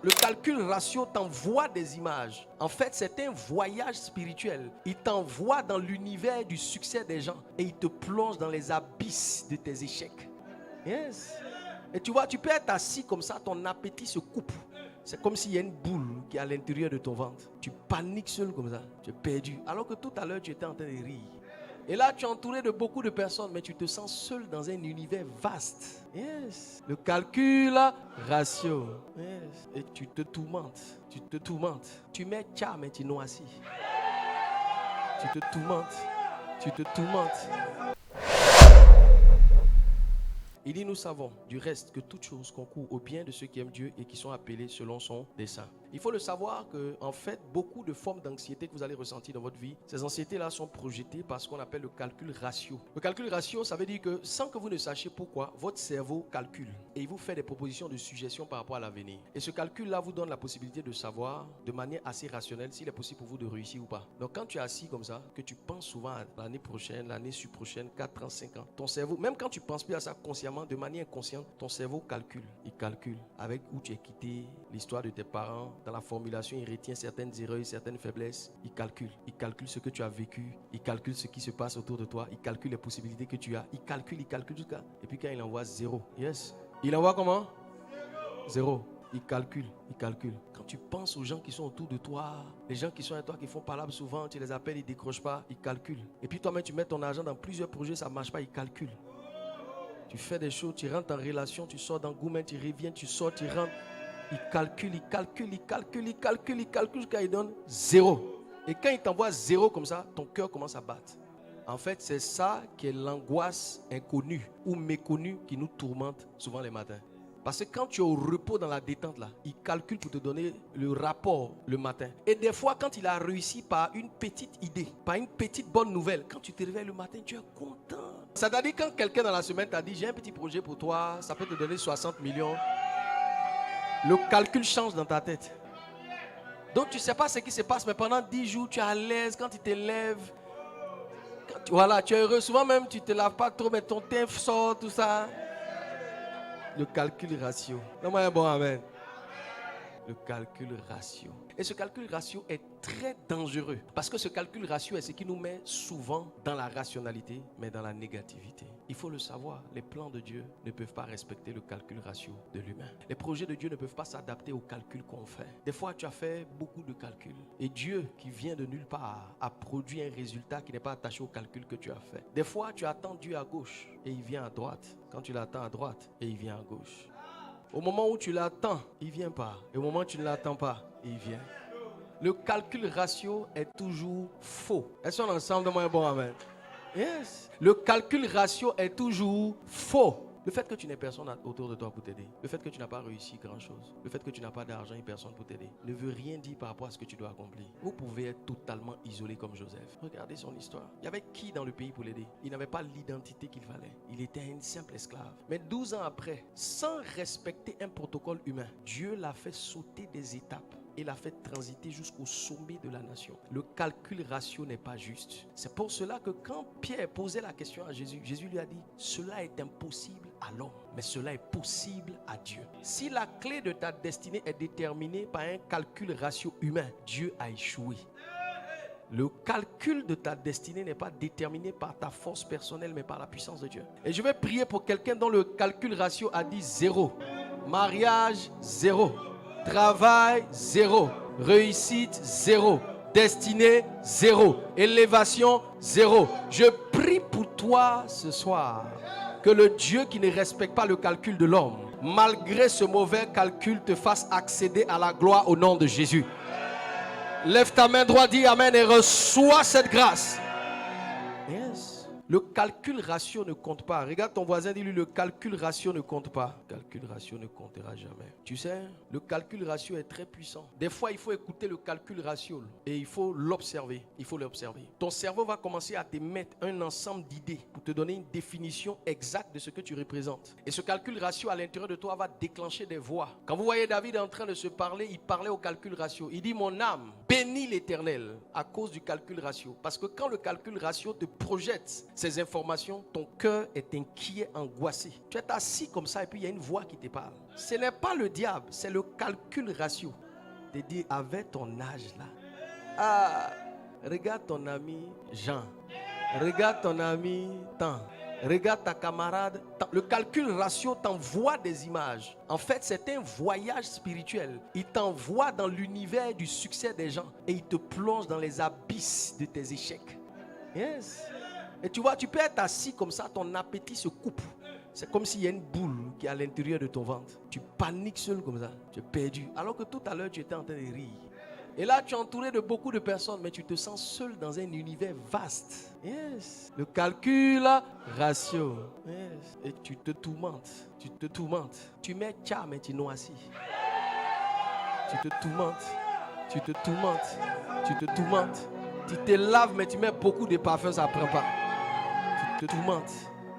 Le calcul ratio t'envoie des images. En fait, c'est un voyage spirituel. Il t'envoie dans l'univers du succès des gens et il te plonge dans les abysses de tes échecs. Yes. Et tu vois, tu peux être assis comme ça, ton appétit se coupe. C'est comme s'il y a une boule qui est à l'intérieur de ton ventre. Tu paniques seul comme ça, tu es perdu. Alors que tout à l'heure, tu étais en train de rire. Et là, tu es entouré de beaucoup de personnes, mais tu te sens seul dans un univers vaste. Yes. Le calcul ratio. Yes. Et tu te tourmentes. Tu te tourmentes. Tu mets tcha, mais tu noircis. Tu te tourmentes. Tu te tourmentes. Il dit, nous savons du reste que toute chose concourt au bien de ceux qui aiment Dieu et qui sont appelés selon son dessein. Il faut le savoir que, en fait, beaucoup de formes d'anxiété que vous allez ressentir dans votre vie, ces anxiétés-là sont projetées par ce qu'on appelle le calcul ratio. Le calcul ratio, ça veut dire que sans que vous ne sachiez pourquoi, votre cerveau calcule et il vous fait des propositions de suggestions par rapport à l'avenir. Et ce calcul-là vous donne la possibilité de savoir de manière assez rationnelle s'il est possible pour vous de réussir ou pas. Donc quand tu es assis comme ça, que tu penses souvent à l'année prochaine, l'année prochaine, 4 ans, 5 ans, ton cerveau, même quand tu ne penses plus à ça consciemment, de manière inconsciente, ton cerveau calcule. Il calcule avec où tu es quitté, l'histoire de tes parents. Dans la formulation, il retient certaines erreurs, certaines faiblesses. Il calcule ce que tu as vécu. Il calcule ce qui se passe autour de toi. Il calcule les possibilités que tu as. Il calcule jusqu'à. Et puis quand il envoie 0, yes. Il envoie comment? 0. Il calcule. Quand tu penses aux gens qui sont autour de toi, les gens qui sont avec toi, qui font parlable souvent, tu les appelles, ils ne décrochent pas, ils calculent. Et puis toi-même, tu mets ton argent dans plusieurs projets, ça ne marche pas, ils calculent. Tu fais des choses, tu rentres en relation, tu sors d'engouement, tu reviens, tu sors, tu rentres. Il calcule jusqu'à il donne 0. Et quand il t'envoie 0 comme ça, ton cœur commence à battre. En fait, c'est ça qui est l'angoisse inconnue ou méconnue qui nous tourmente souvent les matins. Parce que quand tu es au repos dans la détente là, il calcule pour te donner le rapport le matin. Et des fois, quand il a réussi par une petite idée, par une petite bonne nouvelle, quand tu te réveilles le matin, tu es content. C'est-à-dire quand quelqu'un dans la semaine t'a dit, j'ai un petit projet pour toi, ça peut te donner 60 millions. Le calcul change dans ta tête. Donc tu ne sais pas ce qui se passe, mais pendant 10 jours, tu es à l'aise quand tu te lèves. Voilà, tu es heureux. Souvent même, tu ne te laves pas trop, mais ton teint sort, tout ça. Le calcul ratio. Donne-moi un bon amen. Le calcul ratio. Et ce calcul ratio est très dangereux. Parce que ce calcul ratio est ce qui nous met souvent dans la rationalité, mais dans la négativité. Il faut le savoir, les plans de Dieu ne peuvent pas respecter le calcul ratio de l'humain. Les projets de Dieu ne peuvent pas s'adapter au calcul qu'on fait. Des fois, tu as fait beaucoup de calculs. Et Dieu, qui vient de nulle part, a produit un résultat qui n'est pas attaché au calcul que tu as fait. Des fois, tu attends Dieu à gauche et il vient à droite. Quand tu l'attends à droite et il vient à gauche. Au moment où tu l'attends, il ne vient pas. Et au moment où tu ne l'attends pas, il vient. Le calcul ratio est toujours faux. Est-ce qu'on est ensemble? Donne-moi un bon amen. Yes. Le calcul ratio est toujours faux. Le fait que tu n'aies personne autour de toi pour t'aider, le fait que tu n'as pas réussi grand-chose, le fait que tu n'as pas d'argent et personne pour t'aider, ne veut rien dire par rapport à ce que tu dois accomplir. Vous pouvez être totalement isolé comme Joseph. Regardez son histoire. Il y avait qui dans le pays pour l'aider? Il n'avait pas l'identité qu'il fallait. Il était un simple esclave. Mais 12 ans après, sans respecter un protocole humain, Dieu l'a fait sauter des étapes. Il l'a fait transiter jusqu'au sommet de la nation. Le calcul ratio n'est pas juste. C'est pour cela que quand Pierre posait la question à Jésus, Jésus lui a dit, cela est impossible à l'homme, mais cela est possible à Dieu. Si la clé de ta destinée est déterminée par un calcul ratio humain, Dieu a échoué. Le calcul de ta destinée n'est pas déterminé par ta force personnelle, mais par la puissance de Dieu. Et je vais prier pour quelqu'un dont le calcul ratio a dit 0. Mariage, 0. Travail, 0. Réussite, 0. Destinée, 0. Élévation, 0. Je prie pour toi ce soir que le Dieu qui ne respecte pas le calcul de l'homme, malgré ce mauvais calcul, te fasse accéder à la gloire au nom de Jésus. Lève ta main droite, dis Amen et reçois cette grâce. Yes. Le calcul ratio ne compte pas. Regarde ton voisin, dis-lui, le calcul ratio ne compte pas. Le calcul ratio ne comptera jamais. Tu sais, le calcul ratio est très puissant. Des fois, il faut écouter le calcul ratio et il faut l'observer. Il faut l'observer. Ton cerveau va commencer à te mettre un ensemble d'idées pour te donner une définition exacte de ce que tu représentes. Et ce calcul ratio à l'intérieur de toi va déclencher des voix. Quand vous voyez David en train de se parler, il parlait au calcul ratio. Il dit, mon âme bénit l'Éternel à cause du calcul ratio. Parce que quand le calcul ratio te projette, ces informations, ton cœur est inquiet, angoissé. Tu es assis comme ça et puis il y a une voix qui te parle. Ce n'est pas le diable, c'est le calcul ratio. Te dire, avec ton âge là, regarde ton ami Jean, regarde ton ami Tan, regarde ta camarade. Le calcul ratio t'envoie des images. En fait, c'est un voyage spirituel. Il t'envoie dans l'univers du succès des gens et il te plonge dans les abysses de tes échecs. Yes. Et tu vois, tu peux être assis comme ça, ton appétit se coupe. C'est comme s'il y a une boule qui est à l'intérieur de ton ventre. Tu paniques seul comme ça, tu es perdu. Alors que tout à l'heure, tu étais en train de rire. Et là, tu es entouré de beaucoup de personnes, mais tu te sens seul dans un univers vaste. Yes. Le calcul ratio. Yes. Et tu te tourmentes. Tu te tourmentes. Tu mets tcha, mais tu noisis. Tu te tourmentes. Tu te tourmentes. Tu te tourmentes. Tu te laves, mais tu mets beaucoup de parfum, ça ne prend pas. Tu te tourmentes.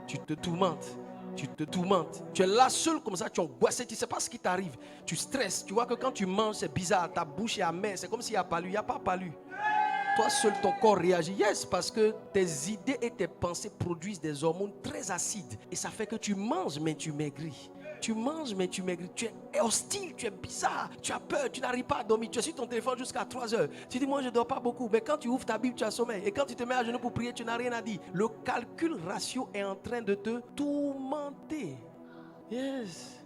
Tu te tourmentes. Tu te tourmentes. Tu es là seul comme ça, tu es angoissé, tu ne sais pas ce qui t'arrive. Tu stresses. Tu vois que quand tu manges, c'est bizarre. Ta bouche est amère. C'est comme s'il n'y a pas lu. Il n'y a pas palu. Toi seul, ton corps réagit. Yes, parce que tes idées et tes pensées produisent des hormones très acides. Et ça fait que tu manges, mais tu maigris. Tu manges, mais tu maigris. Tu es hostile, tu es bizarre. Tu as peur, tu n'arrives pas à dormir. Tu es sur ton téléphone jusqu'à 3 heures. Tu dis, moi, je ne dors pas beaucoup. Mais quand tu ouvres ta Bible, tu as sommeil. Et quand tu te mets à genoux pour prier, tu n'as rien à dire. Le calcul ratio est en train de te tourmenter. Yes.